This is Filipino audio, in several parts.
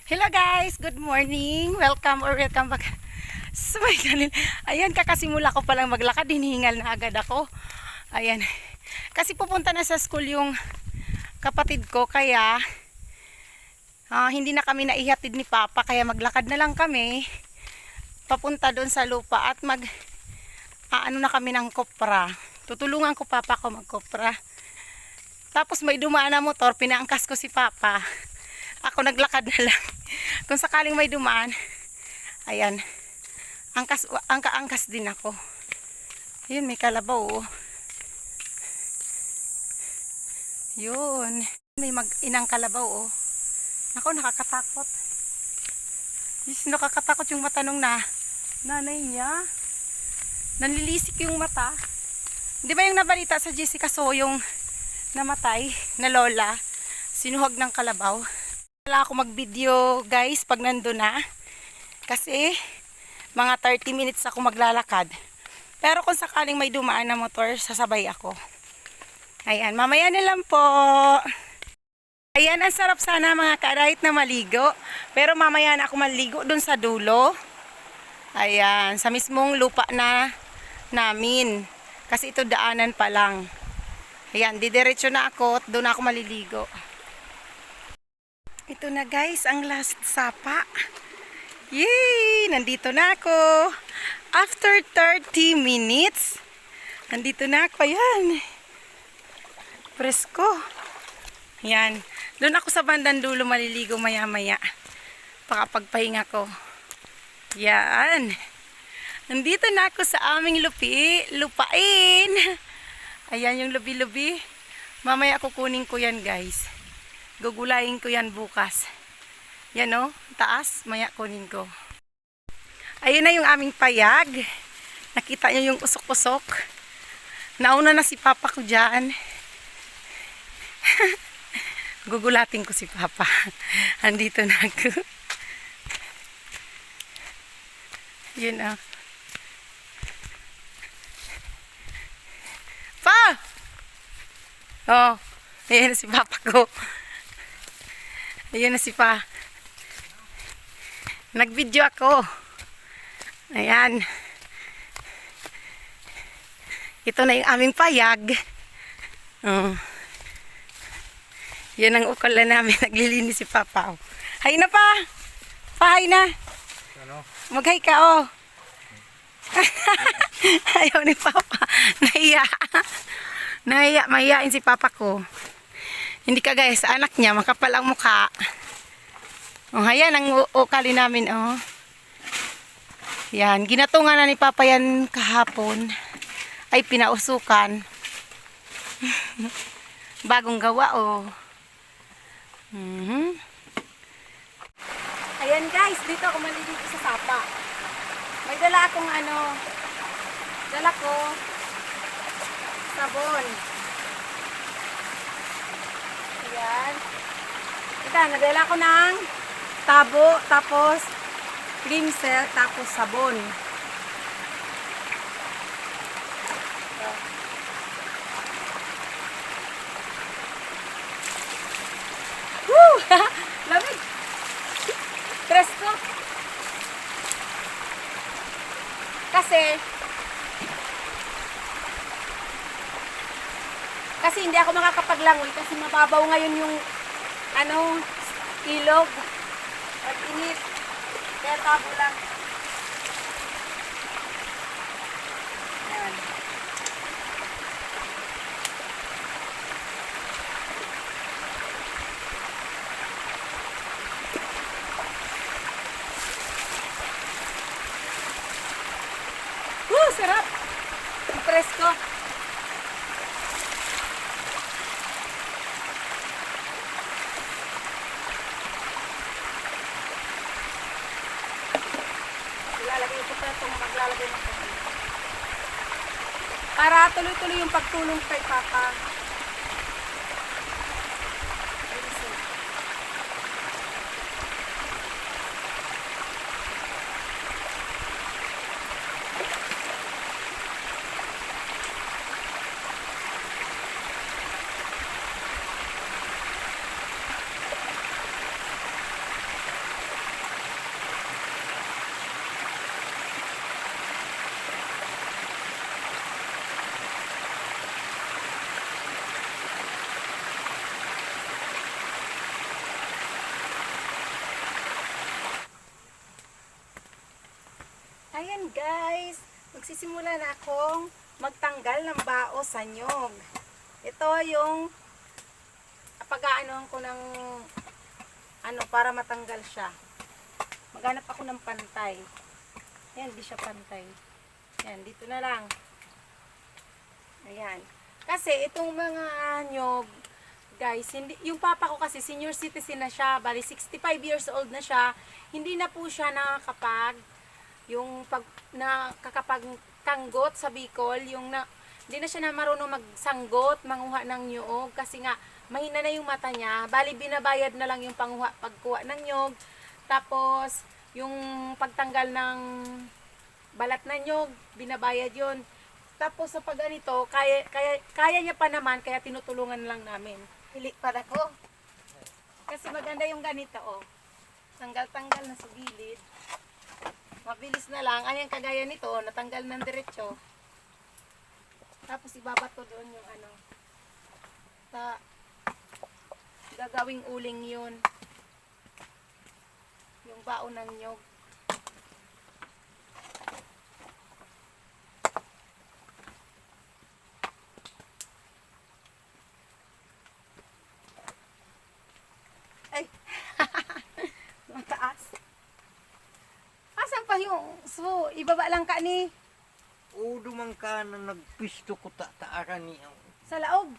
Hello guys, good morning. Welcome back sa my channel. Ayan, kakasimula ko palang maglakad, hinihingal na agad ako. Ayan. Kasi pupunta na sa school yung kapatid ko, kaya hindi na kami naihatid ni Papa, kaya maglakad na lang kami papunta doon sa lupa at ano na kami ng kopra. Tutulungan ko Papa ko magkopra. Tapos may dumaan na motor, pinaangkas ko si Papa. Ako naglakad na lang. Kung sakaling may dumaan, ayan, angka-angkas din ako. Ayun, may kalabaw. Yun, may mag-inang kalabaw. Ako, nakakatakot. Yes, nakakatakot yung mata nung nanay niya. Nanlilisik yung mata. Di ba yung nabalita sa Jessica So, yung namatay na lola, sinuhag ng kalabaw? Wala ako mag-video guys pag nandun na. Kasi mga 30 minutes ako maglalakad. Pero kung sakaling may dumaan na motor, sasabay ako. Ayan, mamaya na lang po. Ayan, ang sarap sana mga karahit na maligo. Pero mamaya na ako maligo dun sa dulo. Ayan, sa mismong lupa na namin. Kasi ito daanan pa lang. Ayan, didiretso na ako at doon ako maliligo. Ito na guys, ang last sapa. Yay! Nandito na ako. After 30 minutes, nandito na ako. Ayan. Presko. Ayan. Doon ako sa bandang dulo maliligo maya-maya. Pakapagpahinga ko. Yan. Nandito na ako sa aming lupain. Ayan yung lubi-lubi. Mamaya kukunin ko yan guys. Gugulayin ko yan bukas. Yan o, taas, maya kunin ko. Ayun na yung aming payag. Nakita nyo yung usok-usok. Nauna na si Papa ko dyan. Gugulatin ko si Papa. Andito na ako. Yun o. Pa! Oh, ayan na si Papa ko. Ayun na si Pa. Nag-video ako. Ayan. Ito na yung aming payag. Yan ang ukol na namin. Naglilinis si Papa. Hay na Pa. Pa, hay na. Ano? Mag-hay ka Ayaw ni Papa. Nahiya. Mahiyain si Papa ko. Hindi ka guys, anak niya, makapal ang mukha. Ayan ang ukali namin, Yan, ginatungan na ni Papa yan kahapon. Ay, pinausukan. Bagong gawa, Ayan guys, dito ako maliligo sa sapa. May dala akong dala ko sabon. Ayan. Ito, nadala ko ng tabo, tapos cleanser, tapos sabon. Woo! Lamig! Presko! Kasi hindi ako makakapaglangoy kasi mababaw ngayon yung ilog. Pag-init. Kaya tabo lang. Ayan. Sarap! Ang presko. Ilalagay ko pa itong maglalagay ng tubig. Para tuloy-tuloy yung pagtulong kay Papa. Ayan guys, magsisimula na akong magtanggal ng bao sa nyog. Ito yung pag-aanohan ko ng para matanggal siya. Maghanap ako ng pantay. Ayan, di siya pantay. Ayan, dito na lang. Ayan. Kasi itong mga nyog, guys, hindi, yung papa ko kasi senior citizen na siya, bali 65 years old na siya, hindi na po siya nakakapagtanggot sa Bicol, hindi na siya na marunong magsanggot, manguha ng nyog, kasi nga, mahina na yung mata niya, bali binabayad na lang yung pagkuha ng nyog, tapos, yung pagtanggal ng balat na nyog, binabayad yun. Tapos sa pag ganito, kaya niya pa naman, kaya tinutulungan lang namin. Hili para ko. Kasi maganda yung ganito, oh. Tanggal-tanggal na sa gilid. Mabilis na lang. Ayan, kagaya nito, oh, natanggal ng diretso. Tapos ibabato doon yung gagawing uling yun. Yung baon ng nyog. Ay, mataas. Asan pa yung ibaba lang ka ni? O dumang ka na nagpisto ko taaran niya. Sa laog.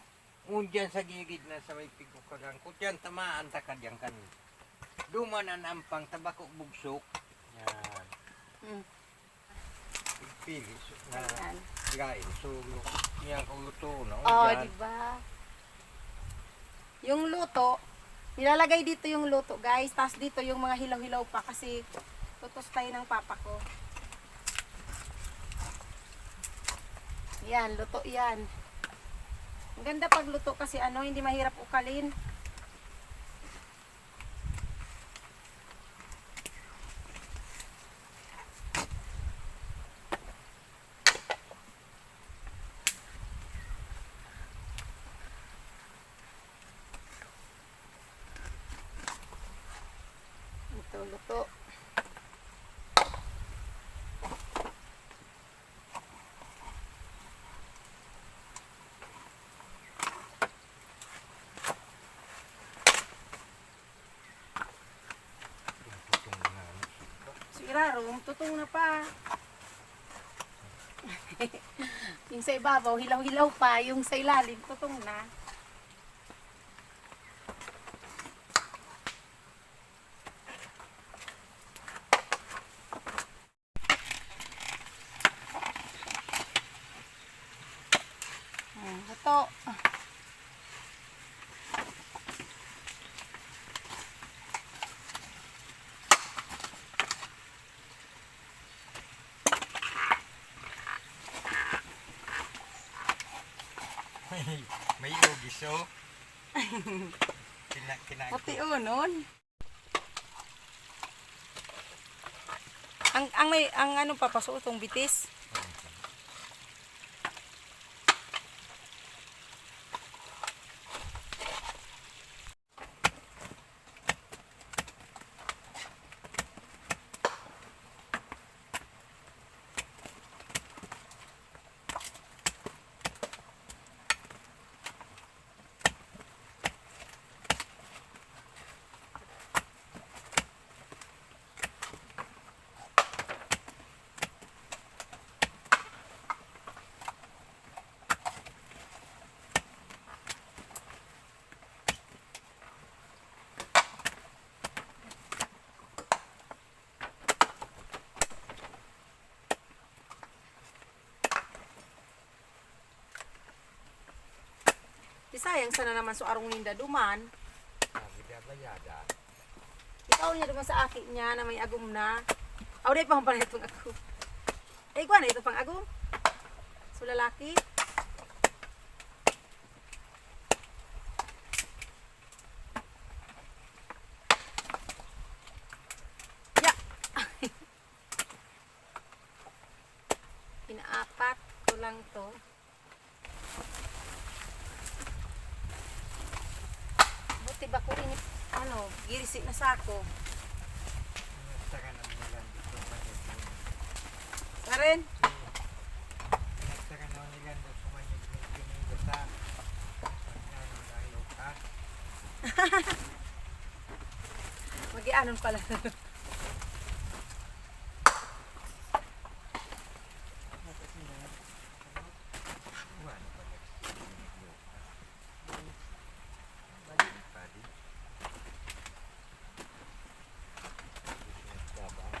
O dyan sa gilid na sa may pigukagang ko dyan tamaan ta ka dyan kan. Dumanan ang pang tabako bugsok. Yan. Pilis na gain. So, niya kong luto na. Oh, diba? Yung luto, nilalagay dito yung luto, guys. Tapos dito yung mga hilaw-hilaw pa kasi tutos tayo ng papa ko. Yan, luto yan. Ang ganda pag luto kasi hindi mahirap ukalin. Ito, luto. Iraro, tutong na pa. Yung sa ibabaw, hilaw-hilaw pa. Yung sa ilalim, tutong na. Ito. May lugis oh. Kinag Pati nun. Ang papasuotong bitis. Sayang sana naman so arong ninda duman. bayada. Ikaw niya duman sa aki niya na may agum na. Aw day pa pala itong agum. Ay kuan ito pang agum. So lalaki. Ya. Pinaapat ko lang to. Tiba ko rin girisi na sako. Saka na lang dito. rin. Nagsaka na nila doon sumanyag ng kiniga sa pagkanon dahil ka. Mag-ianon pala. Ano pa nagsisiniglo ka? Padi. Sinagtabang.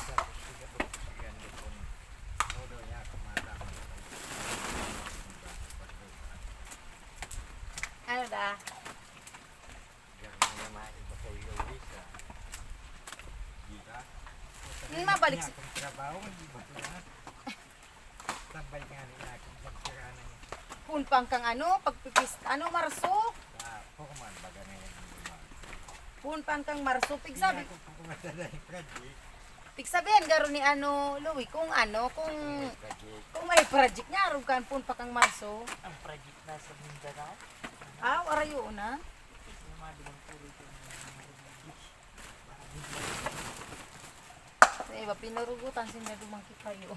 Tapos siya po siya doon. Todo niya kumalaman. Ano da? Diyan na naman iba kay Luis. Diba? Mabalik Niya kung trabaho, hindi ba sila? Tambay nga nila kung pagkirana niya. Punpang kang ano, pagpipis, ano, marso. Sa Pokemon, baga na yan ang lumang. Punpang kang marso. Pigsabi, Kung pumatala yung project, pigsabihan garo ni ano, Louie, kung ano, kung may project nga, rin kan punpa kang marso. Ang project na sa Mindanao. Ah, arayo na. Kasi naman limang puro ito Sa iba, pinarugutan sila dumangki kayo.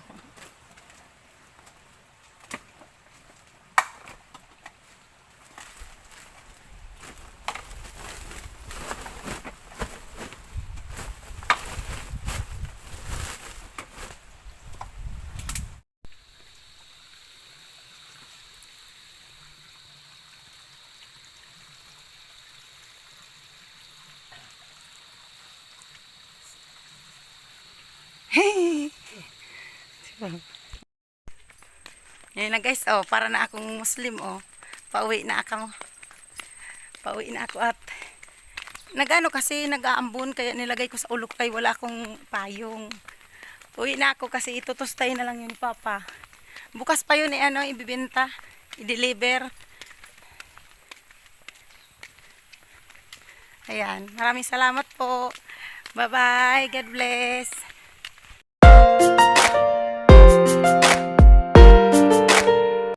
Yan na guys, oh, para na akong Muslim, oh. Pauwi na ako. Pauwi na ako at nagano kasi nag-aambon kaya nilagay ko sa ulok kay wala akong payong. Uwi na ako kasi itutustay na lang yun, Papa. Bukas pa yun ano, ibibenta, i-deliver. Ayan, maraming salamat po. Bye-bye, God bless.